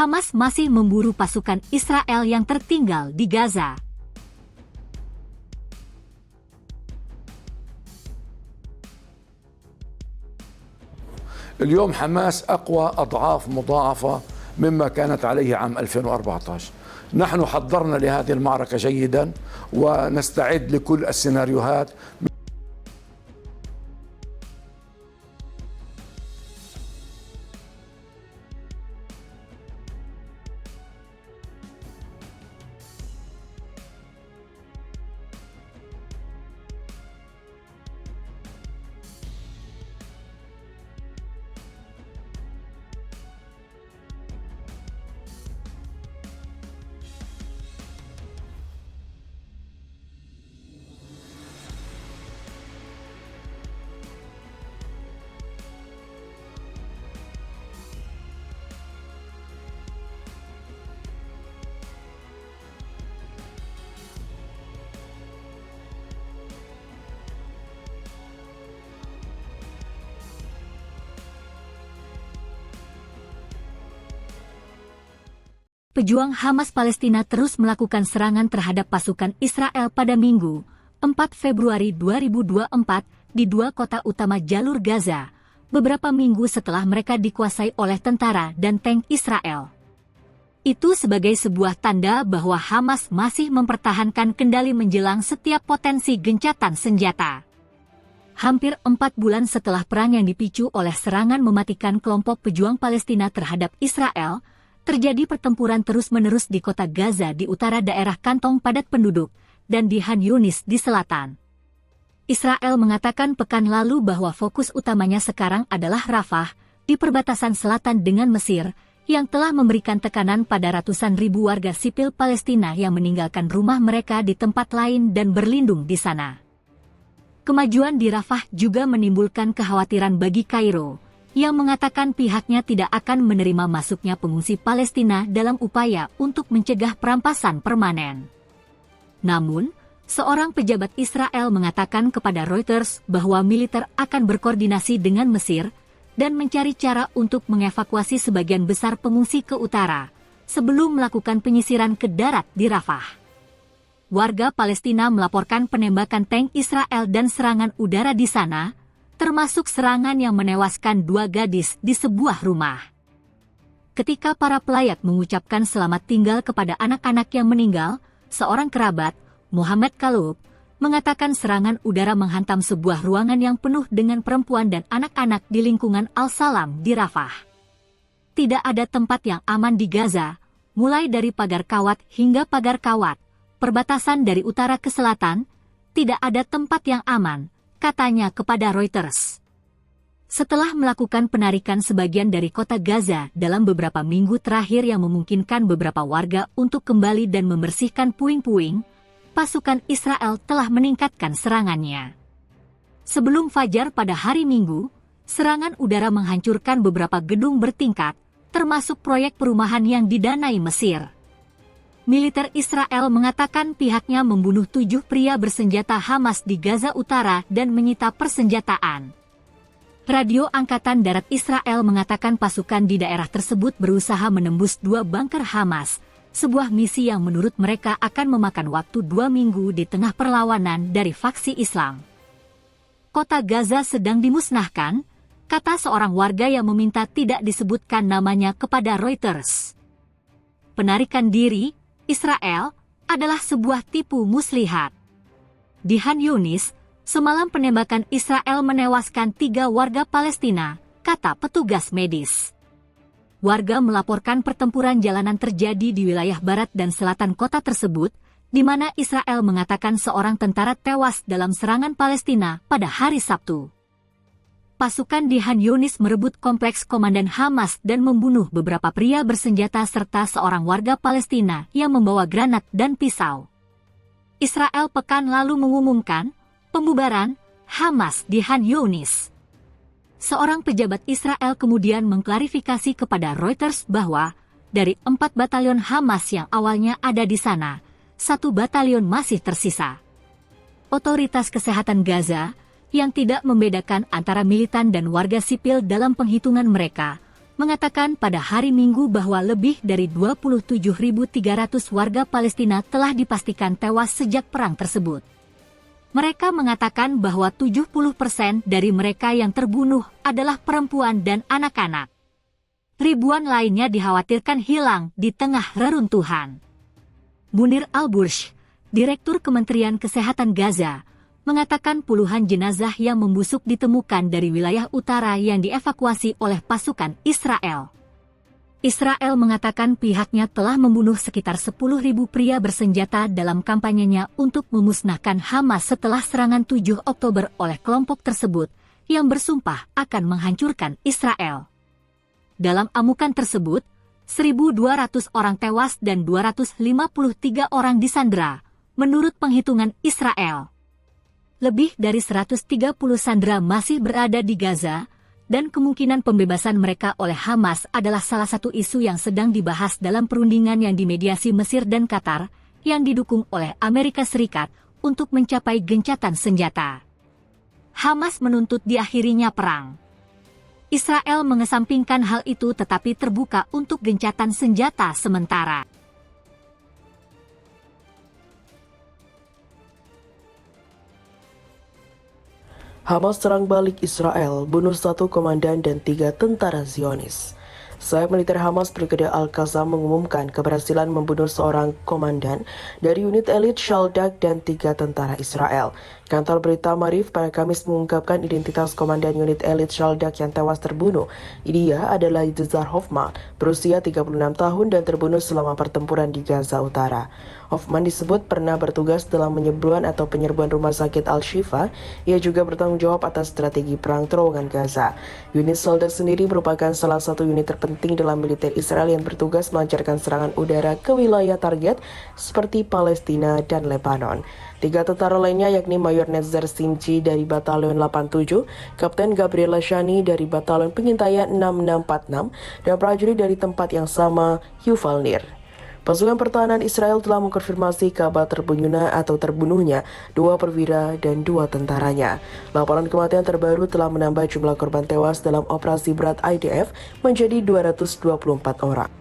Hamas masih memburu pasukan Israel yang tertinggal di Gaza. اليوم حماس أقوى أضعاف مضاعفة مما كانت عليه عام 2014. نحن حضرنا لهذه المعركة جيدا ونستعد لكل السيناريوهات. Pejuang Hamas Palestina terus melakukan serangan terhadap pasukan Israel pada Minggu, 4 Februari 2024, di dua kota utama jalur Gaza, beberapa minggu setelah mereka dikuasai oleh tentara dan tank Israel. Itu sebagai sebuah tanda bahwa Hamas masih mempertahankan kendali menjelang setiap potensi gencatan senjata. Hampir 4 bulan setelah perang yang dipicu oleh serangan mematikan kelompok pejuang Palestina terhadap Israel, terjadi pertempuran terus-menerus di kota Gaza di utara daerah kantong padat penduduk, dan di Khan Yunis di selatan. Israel mengatakan pekan lalu bahwa fokus utamanya sekarang adalah Rafah, di perbatasan selatan dengan Mesir, yang telah memberikan tekanan pada ratusan ribu warga sipil Palestina yang meninggalkan rumah mereka di tempat lain dan berlindung di sana. Kemajuan di Rafah juga menimbulkan kekhawatiran bagi Kairo, yang mengatakan pihaknya tidak akan menerima masuknya pengungsi Palestina dalam upaya untuk mencegah perampasan permanen. Namun, seorang pejabat Israel mengatakan kepada Reuters bahwa militer akan berkoordinasi dengan Mesir dan mencari cara untuk mengevakuasi sebagian besar pengungsi ke utara, sebelum melakukan penyisiran ke darat di Rafah. Warga Palestina melaporkan penembakan tank Israel dan serangan udara di sana, termasuk serangan yang menewaskan 2 gadis di sebuah rumah. Ketika para pelayat mengucapkan selamat tinggal kepada anak-anak yang meninggal, seorang kerabat, Muhammad Kalub, mengatakan serangan udara menghantam sebuah ruangan yang penuh dengan perempuan dan anak-anak di lingkungan Al-Salam di Rafah. Tidak ada tempat yang aman di Gaza, mulai dari pagar kawat hingga pagar kawat, perbatasan dari utara ke selatan, tidak ada tempat yang aman, katanya kepada Reuters. Setelah melakukan penarikan sebagian dari kota Gaza dalam beberapa minggu terakhir yang memungkinkan beberapa warga untuk kembali dan membersihkan puing-puing, pasukan Israel telah meningkatkan serangannya. Sebelum fajar pada hari Minggu, serangan udara menghancurkan beberapa gedung bertingkat, termasuk proyek perumahan yang didanai Mesir. Militer Israel mengatakan pihaknya membunuh 7 pria bersenjata Hamas di Gaza Utara dan menyita persenjataan. Radio Angkatan Darat Israel mengatakan pasukan di daerah tersebut berusaha menembus 2 bunker Hamas, sebuah misi yang menurut mereka akan memakan waktu 2 minggu di tengah perlawanan dari faksi Islam. Kota Gaza sedang dimusnahkan, kata seorang warga yang meminta tidak disebutkan namanya kepada Reuters. Penarikan diri Israel adalah sebuah tipu muslihat. Di Khan Yunis, semalam penembakan Israel menewaskan 3 warga Palestina, kata petugas medis. Warga melaporkan pertempuran jalanan terjadi di wilayah barat dan selatan kota tersebut, di mana Israel mengatakan seorang tentara tewas dalam serangan Palestina pada hari Sabtu. Pasukan di Khan Yunis merebut kompleks komandan Hamas dan membunuh beberapa pria bersenjata serta seorang warga Palestina yang membawa granat dan pisau. Israel pekan lalu mengumumkan pembubaran Hamas di Khan Yunis. Seorang pejabat Israel kemudian mengklarifikasi kepada Reuters bahwa dari 4 batalion Hamas yang awalnya ada di sana, 1 batalion masih tersisa. Otoritas Kesehatan Gaza, yang tidak membedakan antara militan dan warga sipil dalam penghitungan mereka, mengatakan pada hari Minggu bahwa lebih dari 27.300 warga Palestina telah dipastikan tewas sejak perang tersebut. Mereka mengatakan bahwa 70% dari mereka yang terbunuh adalah perempuan dan anak-anak. Ribuan lainnya dikhawatirkan hilang di tengah reruntuhan. Munir Al-Bursh, Direktur Kementerian Kesehatan Gaza, mengatakan puluhan jenazah yang membusuk ditemukan dari wilayah utara yang dievakuasi oleh pasukan Israel. Israel mengatakan pihaknya telah membunuh sekitar 10.000 pria bersenjata dalam kampanyenya untuk memusnahkan Hamas setelah serangan 7 Oktober oleh kelompok tersebut yang bersumpah akan menghancurkan Israel. Dalam amukan tersebut, 1.200 orang tewas dan 253 orang disandera, menurut penghitungan Israel. Lebih dari 130 sandera masih berada di Gaza, dan kemungkinan pembebasan mereka oleh Hamas adalah salah satu isu yang sedang dibahas dalam perundingan yang dimediasi Mesir dan Qatar, yang didukung oleh Amerika Serikat untuk mencapai gencatan senjata. Hamas menuntut diakhirinya perang. Israel mengesampingkan hal itu tetapi terbuka untuk gencatan senjata sementara. Hamas serang balik Israel, bunuh 1 komandan dan 3 tentara Zionis. Sayap militer Hamas Brigade Al-Qassam mengumumkan keberhasilan membunuh seorang komandan dari unit elit Shaldak dan 3 tentara Israel. Kantor berita Marif pada Kamis mengungkapkan identitas komandan unit elit Shaldak yang tewas terbunuh. Dia adalah Yizar Hoffman, berusia 36 tahun dan terbunuh selama pertempuran di Gaza Utara. Hoffman disebut pernah bertugas dalam penyerbuan rumah sakit Al-Shifa. Ia juga bertanggung jawab atas strategi perang terowongan Gaza. Unit Shaldak sendiri merupakan salah satu unit terpenting dalam militer Israel yang bertugas melancarkan serangan udara ke wilayah target seperti Palestina dan Lebanon. 3 tentara lainnya yakni Mayor Netzer Simci dari Batalion 87, Kapten Gabriel Shani dari Batalion Pengintaian 6646, dan prajurit dari tempat yang sama, Yuval Nir. Pasukan pertahanan Israel telah mengkonfirmasi kabar terbunuhnya 2 perwira dan 2 tentaranya. Laporan kematian terbaru telah menambah jumlah korban tewas dalam operasi berat IDF menjadi 224 orang.